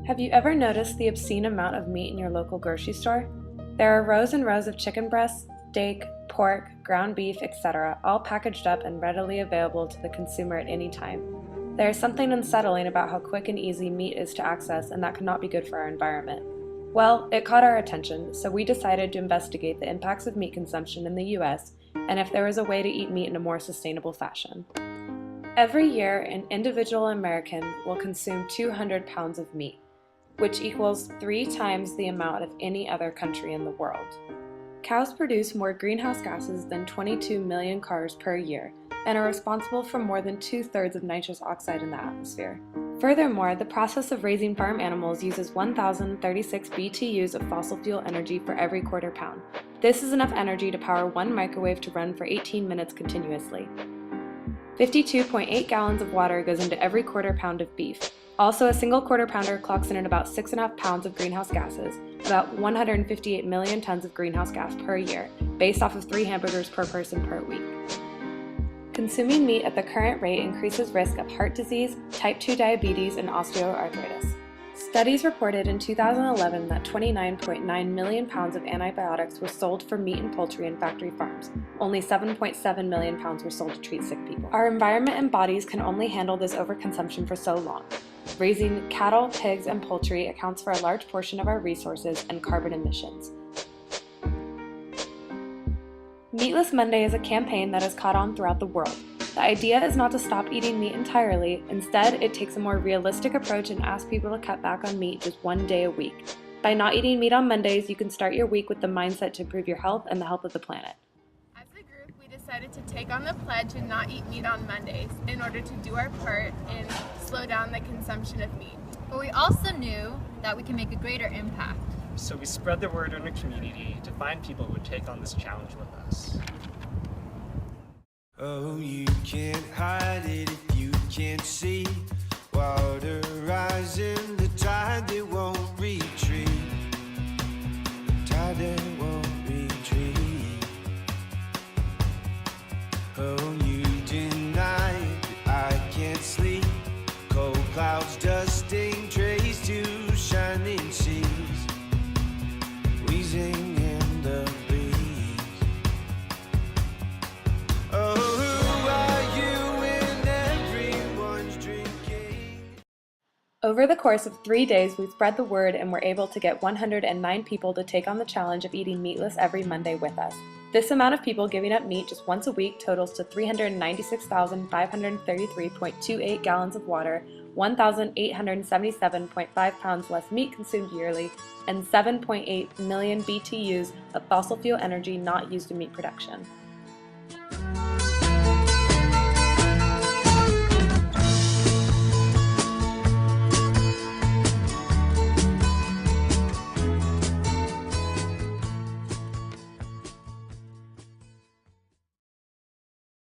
Have you ever noticed the obscene amount of meat in your local grocery store? There are rows and rows of chicken breasts, steak, pork, ground beef, etc., all packaged up and readily available to the consumer at any time. There is something unsettling about how quick and easy meat is to access, and that cannot be good for our environment. Well, it caught our attention, so we decided to investigate the impacts of meat consumption in the US and if there was a way to eat meat in a more sustainable fashion. Every year, an individual American will consume 200 pounds of meat, which equals 3 times the amount of any other country in the world. Cows produce more greenhouse gases than 22 million cars per year and are responsible for more than 2/3 of nitrous oxide in the atmosphere. Furthermore, the process of raising farm animals uses 1,036 BTUs of fossil fuel energy for every quarter pound. This is enough energy to power one microwave to run for 18 minutes continuously. 52.8 gallons of water goes into every quarter pound of beef. Also, a single quarter pounder clocks in at about 6.5 pounds of greenhouse gases, about 158 million tons of greenhouse gas per year, based off of 3 hamburgers per person per week. Consuming meat at the current rate increases risk of heart disease, type 2 diabetes, and osteoarthritis. Studies reported in 2011 that 29.9 million pounds of antibiotics were sold for meat and poultry in factory farms. Only 7.7 million pounds were sold to treat sick people. Our environment and bodies can only handle this overconsumption for so long. Raising cattle, pigs, and poultry accounts for a large portion of our resources and carbon emissions. Meatless Monday is a campaign that has caught on throughout the world. The idea is not to stop eating meat entirely. Instead, it takes a more realistic approach and asks people to cut back on meat just 1 day a week. By not eating meat on Mondays, you can start your week with the mindset to improve your health and the health of the planet. As a group, we decided to take on the pledge and not eat meat on Mondays in order to do our part and slow down the consumption of meat. But we also knew that we can make a greater impact. So we spread the word in our community to find people who would take on this challenge with us. Oh, you can't hide it if you can't see. Water rising, the tide that won't retreat. The tide that won't retreat. Oh, you deny it, I can't sleep. Cold clouds dusting trays to shining seas. Wheezing in the breeze. Oh, who are you when everyone's drinking? Over the course of 3 days, we spread the word and were able to get 109 people to take on the challenge of eating meatless every Monday with us. This amount of people giving up meat just once a week totals to 396,533.28 gallons of water, 1,877.5 pounds less meat consumed yearly, and 7.8 million BTUs of fossil fuel energy not used in meat production.